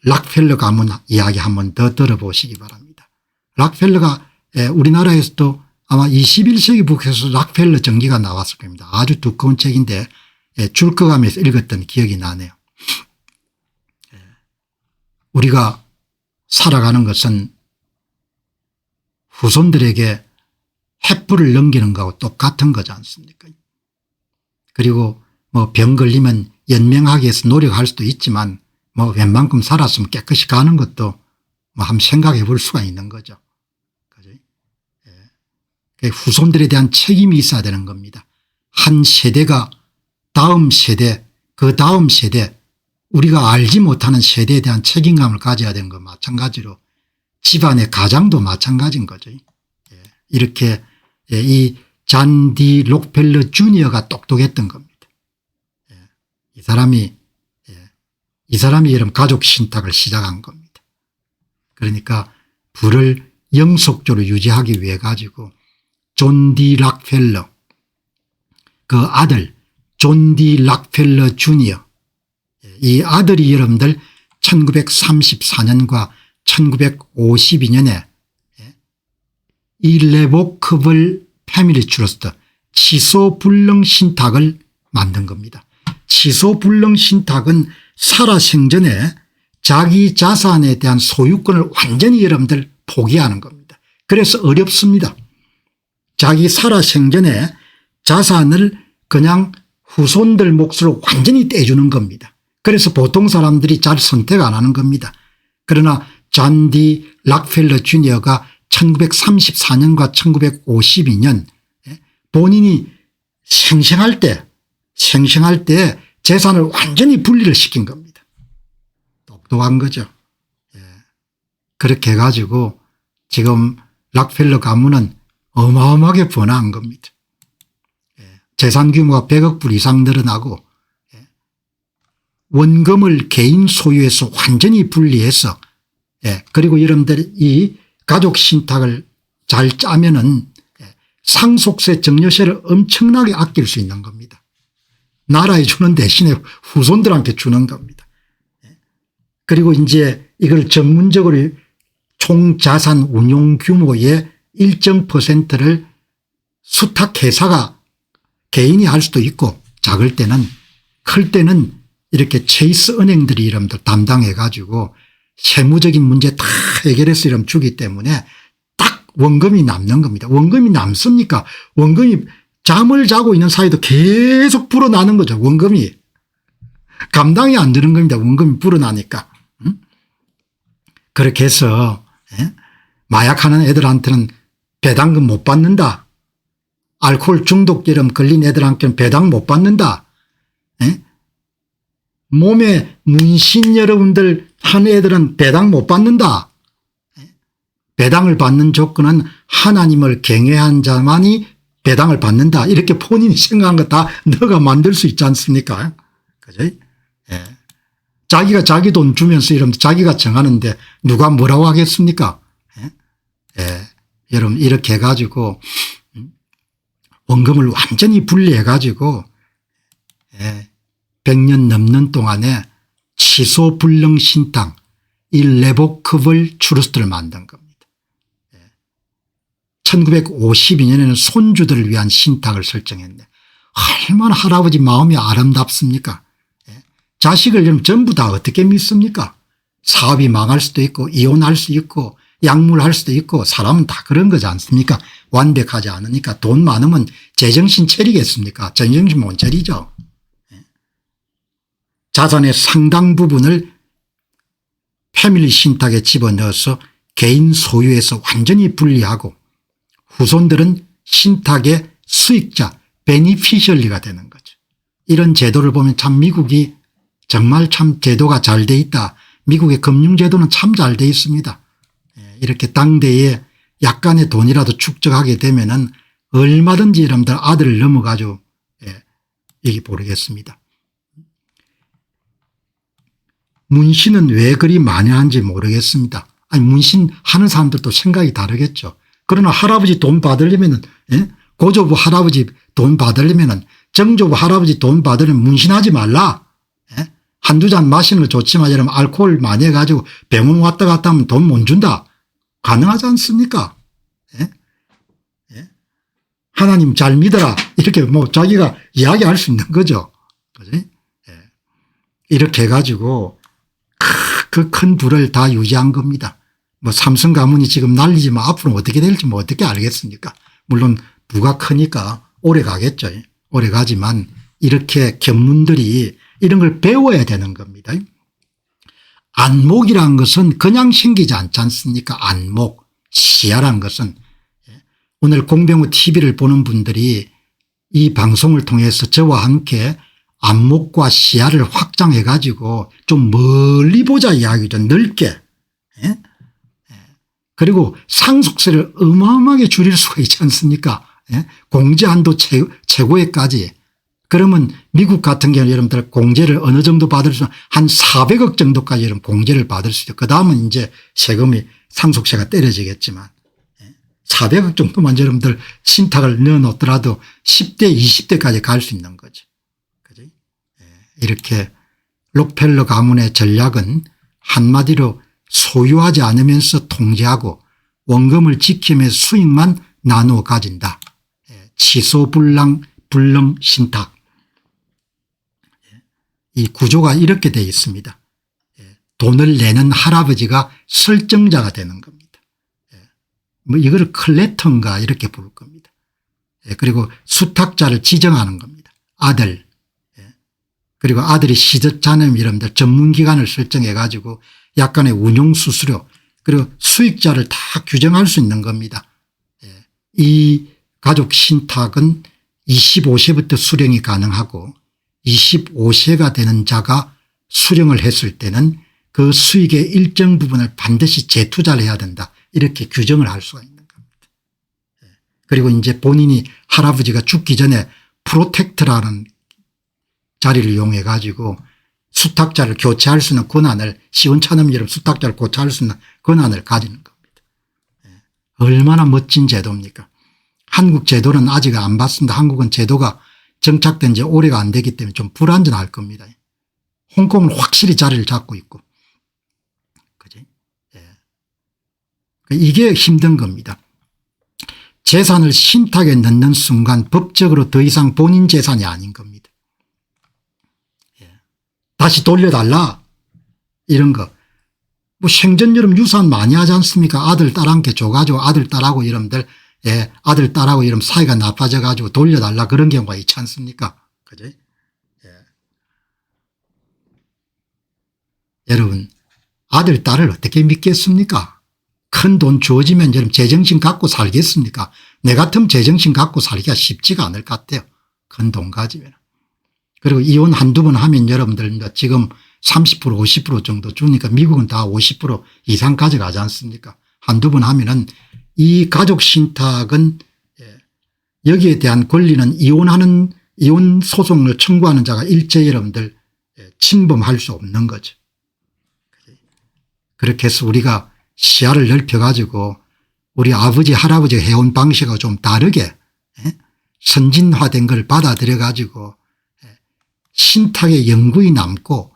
락펠러 가문 이야기 한번 더 들어보시기 바랍니다. 락펠러가 우리나라에서도 아마 21세기 북에서 락펠러 전기가 나왔을 겁니다. 아주 두꺼운 책인데 줄거가면서 읽었던 기억이 나네요. 우리가 살아가는 것은 후손들에게 횃불을 넘기는 거하고 똑같은 거지 않습니까? 그리고 뭐 병 걸리면 연명하기 위해서 노력할 수도 있지만 뭐 웬만큼 살았으면 깨끗이 가는 것도 뭐 한번 생각해 볼 수가 있는 거죠. 그죠? 후손들에 대한 책임이 있어야 되는 겁니다. 한 세대가 다음 세대 그 다음 세대 우리가 알지 못하는 세대에 대한 책임감을 가져야 되는 것 마찬가지로 집안의 가장도 마찬가지인 거죠. 이렇게 이 잔디 록펠러 주니어가 똑똑했던 겁니다. 이 사람이 이런 가족 신탁을 시작한 겁니다. 그러니까 부를 영속적으로 유지하기 위해 가지고 존 디 락펠러 그 아들 존 디 락펠러 주니어 이 아들이 여러분들 1934년과 1952년에 일레보커블 패밀리 트러스트 취소불능 신탁을 만든 겁니다. 취소불능 신탁은 살아생전에 자기 자산에 대한 소유권을 완전히 여러분들 포기하는 겁니다. 그래서 어렵습니다. 자기 살아생전에 자산을 그냥 후손들 몫으로 완전히 떼주는 겁니다. 그래서 보통 사람들이 잘 선택 안 하는 겁니다. 그러나 존 디 락펠러 주니어가 1934년과 1952년 본인이 생생할 때 재산을 완전히 분리를 시킨 겁니다. 똑똑한 거죠. 그렇게 해가지고 지금 락펠러 가문은 어마어마하게 번화한 겁니다. 재산 규모가 100억 불 이상 늘어나고 원금을 개인 소유에서 완전히 분리해서 그리고 여러분들 이 가족 신탁을 잘 짜면은 상속세 증여세를 엄청나게 아낄 수 있는 겁니다. 나라에 주는 대신에 후손들한테 주는 겁니다. 그리고 이제 이걸 전문적으로 총자산 운용 규모의 일정 %를 수탁회사가 개인이 할 수도 있고 작을 때는 클 때는 이렇게 체이스 은행들이 여러분들 담당해 가지고 세무적인 문제 다 해결해서 이러면 주기 때문에 딱 원금이 남는 겁니다. 원금이 남습니까? 원금이 잠을 자고 있는 사이도 계속 불어나는 거죠. 원금이 감당이 안 되는 겁니다. 원금이 불어나니까. 그렇게 해서 마약하는 애들한테는 배당금 못 받는다. 알코올 중독처럼 걸린 애들한테는 배당 못 받는다. 몸에 문신 여러분들 한 애들은 배당 못 받는다. 배당을 받는 조건은 하나님을 경외한 자만이 배당을 받는다. 이렇게 본인이 생각한 거 다 너가 만들 수 있지 않습니까? 그죠? 자기가 자기 돈 주면서 이러면 자기가 정하는데 누가 뭐라고 하겠습니까? 여러분 이렇게 해가지고 원금을 완전히 분리해 가지고 100년 넘는 동안에 취소불능 신탁 일레보커블 트러스트를 만든 겁니다. 1952년에는 손주들을 위한 신탁을 설정했네. 얼마나 할아버지 마음이 아름답습니까? 자식을 여러분 전부 다 어떻게 믿습니까? 사업이 망할 수도 있고 이혼할 수 있고 약물할 수도 있고 사람은 다 그런 거지 않습니까? 완벽하지 않으니까 돈 많으면 제정신 차리겠습니까? 제정신 못 차리죠. 자산의 상당 부분을 패밀리 신탁에 집어넣어서 개인 소유에서 완전히 분리하고 후손들은 신탁의 수익자 베니피셜리가 되는 거죠. 이런 제도를 보면 참 미국이 정말 참 제도가 잘 돼 있다. 미국의 금융제도는 참 잘 돼 있습니다. 이렇게 당대에 약간의 돈이라도 축적하게 되면은 얼마든지 여러분들 아들을 넘어가지고 여기 모르겠습니다. 문신은 왜 그리 많이 하는지 모르겠습니다. 아니 문신하는 사람들도 생각이 다르겠죠. 그러나 할아버지 돈 받으려면은 고조부 할아버지 돈 받으려면은 정조부 할아버지 돈 받으려면 문신하지 말라. 한두 잔 마시는 거 좋지만 여러분 알코올 많이 해가지고 병원 왔다 갔다 하면 돈 못 준다. 가능하지 않습니까? 예? 예? 하나님 잘 믿어라. 이렇게 뭐 자기가 이야기할 수 있는 거죠. 그지? 예. 이렇게 해가지고 그 큰 불을 다 유지한 겁니다. 뭐 삼성 가문이 지금 난리지만 앞으로 어떻게 될지 뭐 어떻게 알겠습니까? 물론 부가 크니까 오래 가겠죠. 오래 가지만 이렇게 견문들이 이런 걸 배워야 되는 겁니다. 안목이란 것은 그냥 생기지 않지 않습니까? 안목, 시야란 것은. 오늘 공병호 TV를 보는 분들이 이 방송을 통해서 저와 함께 안목과 시야를 확장해 가지고 좀 멀리 보자 이야기죠. 넓게. 그리고 상속세를 어마어마하게 줄일 수가 있지 않습니까? 공제한도 최고에까지. 그러면 미국 같은 경우는 여러분들 공제를 어느 정도 받을 수 한 400억 정도까지 여러분 공제를 받을 수 있죠. 그다음은 이제 세금이 상속세가 때려지겠지만 400억 정도만 여러분들 신탁을 넣어놓더라도 10대 20대까지 갈 수 있는 거죠. 그지? 이렇게 록펠러 가문의 전략은 한마디로 소유하지 않으면서 통제하고 원금을 지키면서 수익만 나누어 가진다. 치소불능 신탁. 이 구조가 이렇게 되어 있습니다. 돈을 내는 할아버지가 설정자가 되는 겁니다. 뭐 이거를 클레턴가 이렇게 부를 겁니다. 그리고 수탁자를 지정하는 겁니다. 아들. 그리고 아들이 시저자녀 이름들 전문기관을 설정해 가지고 약간의 운용수수료 그리고 수익자를 다 규정할 수 있는 겁니다. 이 가족 신탁은 25세부터 수령이 가능하고 25세가 되는 자가 수령을 했을 때는 그 수익의 일정 부분을 반드시 재투자를 해야 된다. 이렇게 규정을 할 수가 있는 겁니다. 그리고 이제 본인이 할아버지가 죽기 전에 프로텍트라는 자리를 이용해 가지고 수탁자를 교체할 수 있는 권한을 시원찮음처럼 수탁자를 교체할 수 있는 권한을 가지는 겁니다. 얼마나 멋진 제도입니까? 한국 제도는 아직 안 봤습니다. 한국은 제도가 정착된 지 오래가 안 되기 때문에 좀 불안전할 겁니다. 홍콩은 확실히 자리를 잡고 있고. 그지? 이게 힘든 겁니다. 재산을 신탁에 넣는 순간 법적으로 더 이상 본인 재산이 아닌 겁니다. 다시 돌려달라 이런 거. 뭐 생전여름 유산 많이 하지 않습니까? 아들 딸한테 줘가지고 아들 딸하고 이름들 아들 딸하고 이름 사이가 나빠져 가지고 돌려달라 그런 경우가 있지 않습니까? 그죠? 여러분 아들 딸을 어떻게 믿겠습니까? 큰 돈 주어지면 여러분 제정신 갖고 살겠습니까? 내 같으면 제정신 갖고 살기가 쉽지가 않을 것 같아요. 큰 돈 가지면. 그리고 이혼 한두 번 하면 여러분들 지금 30% 50% 정도 주니까 미국은 다 50% 이상 가져가지 않습니까? 한두 번 하면은 이 가족 신탁은 여기에 대한 권리는 이혼 소송을 청구하는 자가 일제 여러분들 침범할 수 없는 거죠. 그렇게 해서 우리가 시야를 넓혀 가지고 우리 아버지 할아버지가 해온 방식하고 좀 다르게 선진화된 걸 받아들여 가지고 신탁의 영구히 남고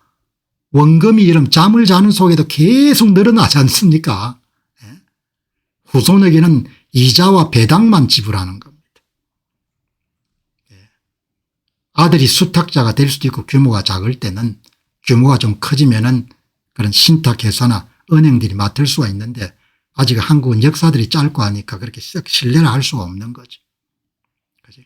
원금이 이런 잠을 자는 속에도 계속 늘어나지 않습니까? 후손에게는 이자와 배당만 지불하는 겁니다. 아들이 수탁자가 될 수도 있고 규모가 작을 때는 규모가 좀 커지면은 그런 신탁회사나 은행들이 맡을 수가 있는데 아직 한국은 역사들이 짧고 하니까 그렇게 썩 신뢰를 할 수가 없는 거죠. 그지?